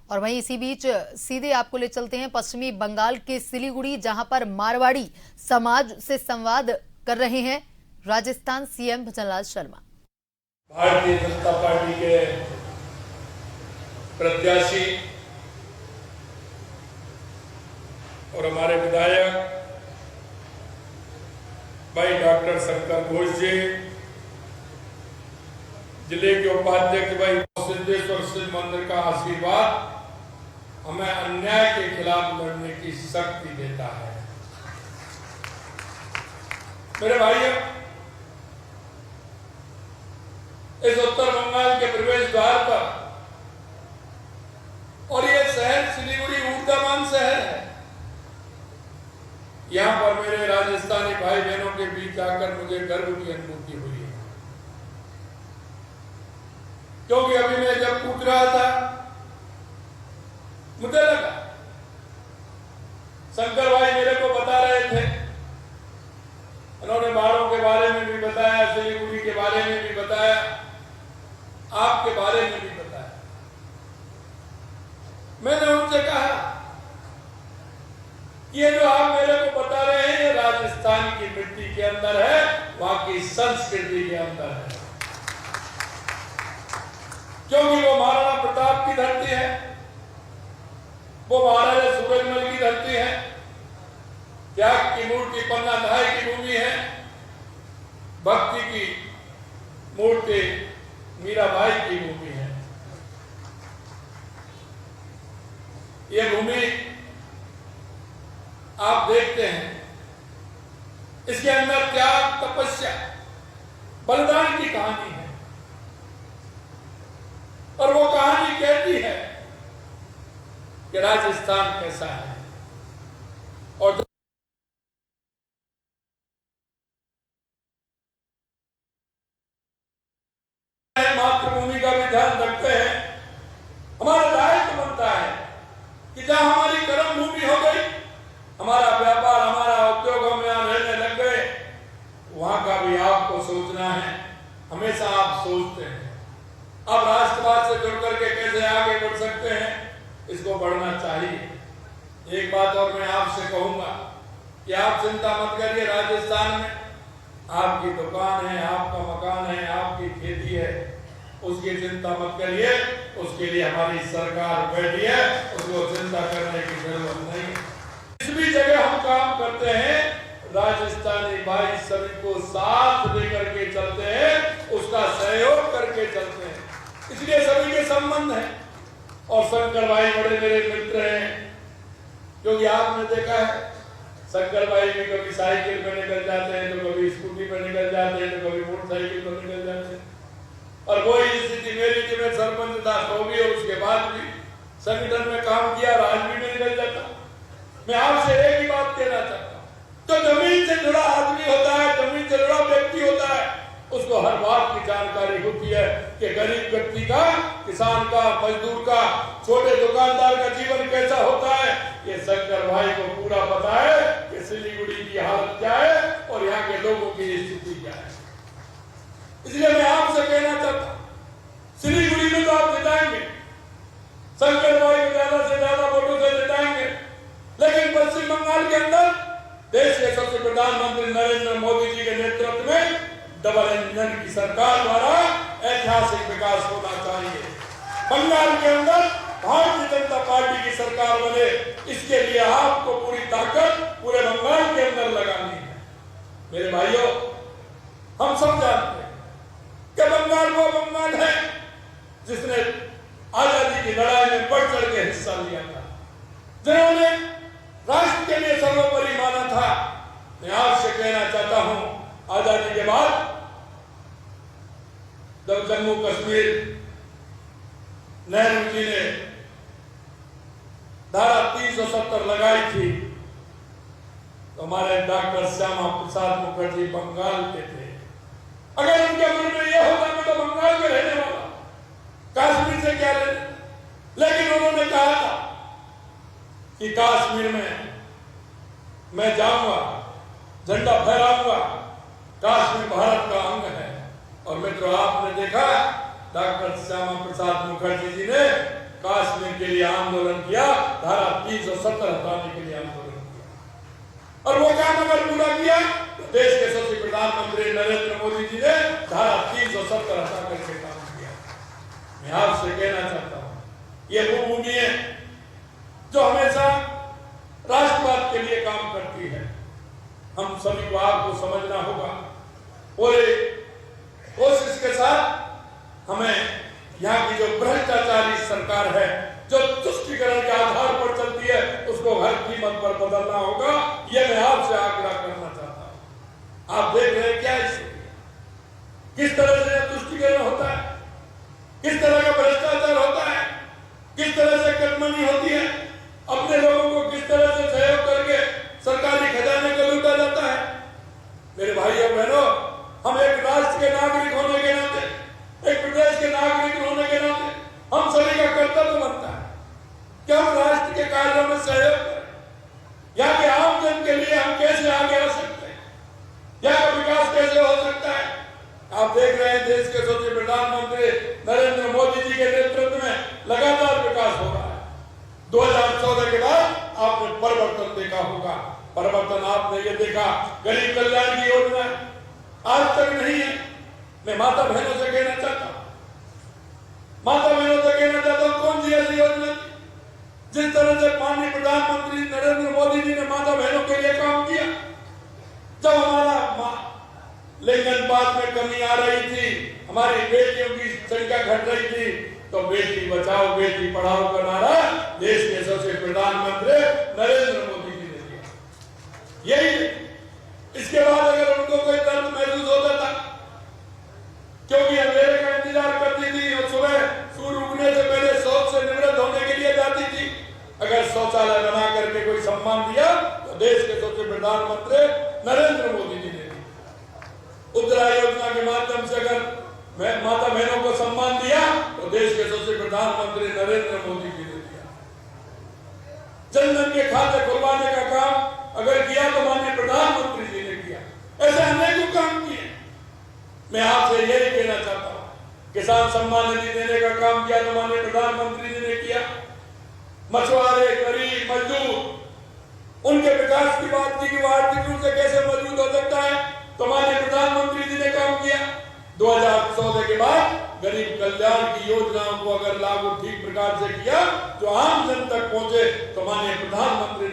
और वहीं इसी बीच सीधे आपको ले चलते हैं पश्चिमी बंगाल के सिलीगुड़ी, जहां पर मारवाड़ी समाज से संवाद कर रहे हैं राजस्थान सीएम भजनलाल शर्मा। भारतीय जनता पार्टी के प्रत्याशी और हमारे विधायक भाई डॉक्टर शंकर घोष जी, जिले के उपाध्यक्ष भाई सिद्धेश्वर शिव मंदिर का आशीर्वाद हमें अन्याय के खिलाफ लड़ने की शक्ति देता है। मेरे भाइयों, इस उत्तर बंगाल के प्रवेश द्वार पर, और ये शहर सिलीगुड़ी ऊर्जावान शहर है, यहां पर मेरे राजस्थानी भाई बहनों के बीच आकर मुझे गर्व की अनुभूति हुई है। क्योंकि अभी मैं जब पूछ रहा था, मुझे लगा शंकर भाई मेरे को बता रहे थे, उन्होंने बाड़ों के बारे में भी बताया, सिलीगुड़ी के बारे में भी बताया, आपके बारे में भी बताया। मैंने उनसे कहा कि ये जो आप मेरे को बता रहे हैं, ये राजस्थान की मिट्टी के अंदर है, वहां की संस्कृति के अंदर है। क्योंकि वो महाराणा प्रताप की धरती है, वो महाराजा सूरजमल की धरती है, त्याग की मूर्ति पन्ना धाय की भूमि है, भक्ति की मूर्ति मीराबाई की भूमि है। ये भूमि आप देखते हैं, इसके अंदर त्याग, तपस्या, बलिदान की कहानी है। और वो कहानी कहती है कि राजस्थान कैसा है। और मातृभूमि का भी ध्यान रखते हैं, हमारा दायित्व बनता है कि जहां हमारी कर्म भूमि हो गई, हमारा व्यापार, हमारा उद्योग हम यहां रहने लग गए, वहां का भी आपको सोचना है। हमेशा आप सोचते हैं अब राष्ट्रवाद से जुड़ करके कैसे आगे बढ़ सकते हैं, इसको बढ़ना चाहिए। एक बात और मैं आपसे कहूंगा कि आप चिंता मत करिए, राजस्थान में आपकी दुकान है, आपका मकान है, आपकी खेती है, उसकी चिंता मत करिए। उसके लिए हमारी सरकार बैठी है, उसको चिंता करने की जरूरत नहीं। जिस भी जगह हम काम करते हैं, राजस्थानी भाई सभी को साथ लेकर के चलते हैं, उसका सहयोग करके चलते हैं, इसलिए सभी के संबंध है। और शंकर भाई बड़े मेरे मित्र हैं, क्योंकि आपने देखा है शंकर भाई भी कभी साइकिल पर निकल जाते हैं, तो कभी स्कूटी पर निकल जाते हैं, तो कभी मोटरसाइकिल पर निकल जाते हैं। और वही स्थिति मेरी थी, मैं सरपंच था तो भी, और उसके बाद भी संगठन में काम किया, आज भी मैं निकल जाता। मैं आपसे एक ही बात कहना चाहता हूँ, तो जमीन से जुड़ा आदमी होता है, जमीन से जुड़ा व्यक्ति होता है, उसको हर बात की जानकारी होती है कि गरीब व्यक्ति का, किसान का, मजदूर का, छोटे दुकानदार का जीवन कैसा होता है। ये शंकर भाई को पूरा पता है कि सिलीगुड़ी की हालत क्या है और यहाँ के लोगों की स्थिति क्या है। इसलिए मैं आपसे कहना चाहता हूँ, सिलीगुड़ी में तो आप जिताएंगे, शंकर भाई को ज्यादा से ज्यादा वोटों से जिताएंगे, लेकिन पश्चिम बंगाल के अंदर देश के सबसे प्रधानमंत्री नरेंद्र मोदी जी के नेतृत्व में डबल इंजन की सरकार द्वारा ऐतिहासिक विकास होना चाहिए। बंगाल के अंदर भारतीय जनता पार्टी की सरकार बने, इसके लिए आपको पूरी ताकत पूरे बंगाल के अंदर लगानी है। मेरे भाइयों, हम सब जानते हैं कि बंगाल वो बंगाल है जिसने आजादी की लड़ाई में बढ़ चढ़ के हिस्सा लिया था, जिन्होंने राष्ट्र के लिए सर्वोपरि माना था। मैं आपसे कहना चाहता हूं, आजादी के बाद जब जम्मू कश्मीर नेहरू जी ने धारा 370 लगाई थी, तो हमारे डॉक्टर श्यामा प्रसाद मुखर्जी बंगाल के थे। अगर उनके मन में यह होता मैं तो बंगाल के रहने वाला, कश्मीर से क्या लेना, लेकिन उन्होंने कहा था कि कश्मीर में मैं जाऊंगा, झंडा फहराऊंगा, कश्मीर भारत का अंग है। और मित्रों, आपने देखा डॉक्टर श्यामा प्रसाद मुखर्जी जी ने कश्मीर के लिए आंदोलन किया, धारा 370 हटाने के लिए आंदोलन किया। और वो काम अगर पूरा किया तो देश के यशस्वी प्रधानमंत्री नरेंद्र मोदी जी ने धारा 370 हटा करके काम किया। मैं आपसे कहना चाहता हूँ, ये वो भूमि है जो हमेशा राष्ट्रवाद के लिए काम करती है। हम सभी को आपको समझना होगा और कोशिश के साथ हमें यहाँ की जो भ्रष्टाचारी सरकार है, जो तुष्टीकरण के आधार पर चलती है, उसको हर कीमत पर बदलना होगा। यह मैं आपसे आग्रह करना चाहता हूँ। आप देख रहे हैं क्या स्थिति, किस तरह से तुष्टीकरण होता है, किस तरह का भ्रष्टाचार होता है, किस तरह से कटमनी होती है, अपने लोगों को किस तरह से सहयोग करके सरकारी खजाने को लूटा जाता है। मेरे भाई और बहनों, हम एक राष्ट्र के नागरिक होने के नाते, एक प्रदेश के नागरिक होने के नाते हम सभी का कर्तव्य बनता है कि हम राष्ट्र के कार्यों में सहयोग करें। यहाँ के आम जन के लिए हम कैसे आगे आ सकते हैं, यहाँ का विकास कैसे हो सकता है। आप देख रहे हैं देश के यशस्वी प्रधानमंत्री नरेंद्र मोदी जी के नेतृत्व में लगातार विकास हो रहा है। 2014 के बाद आपने परिवर्तन देखा होगा। परिवर्तन आपने ये देखा, गरीब कल्याण की योजना आज तक नहीं है। मैं माता बहनों से कहना चाहता हूं, कौन सी ऐसी योजना जिस तरह से माननीय प्रधानमंत्री नरेंद्र मोदी जी ने माता बहनों के लिए काम किया। जब हमारा लिंगानुपात में कमी आ रही थी, हमारी बेटियों की संख्या घट रही थी, तो बेटी बचाओ बेटी पढ़ाओ का नारा देश के यशस्वी प्रधानमंत्री नरेंद्र मोदी जी ने दिया। यही इसके बाद अगर उनको कोई दर्द महसूस होता था, क्योंकि अंधेरे का इंतजार करती थी और सुबह सूर्य उगने से पहले शौच से निवृत्त होने के लिए जाती थी, अगर शौचालय बना करके कोई सम्मान दिया तो देश के यशस्वी प्रधानमंत्री नरेंद्र मोदी जी ने दिया। उज्ज्वला योजना के माध्यम से अगर माता बहनों को सम्मान दिया तो देश के यशस्वी प्रधानमंत्री नरेंद्र मोदी जी ने दिया। जनधन के खाते खुलवाने का काम अगर किया तो माननीय प्रधानमंत्री जी ने किया। ऐसे अनेकों काम किए। मैं आपसे यही कहना चाहता हूँ, किसान सम्मान निधि देने का काम किया तो माननीय प्रधानमंत्री जी ने किया। मछुआरे, गरीब, मजदूर, उनके विकास की बात की कि वो आर्थिक रूप से कैसे मजबूत हो सकता है, तो माननीय प्रधानमंत्री जी ने काम किया। 2014 के बाद गरीब कल्याण की योजनाओं को अगर लागू ठीक प्रकार से किया, जो आम जन तक पहुंचे, तो माननीय प्रधानमंत्री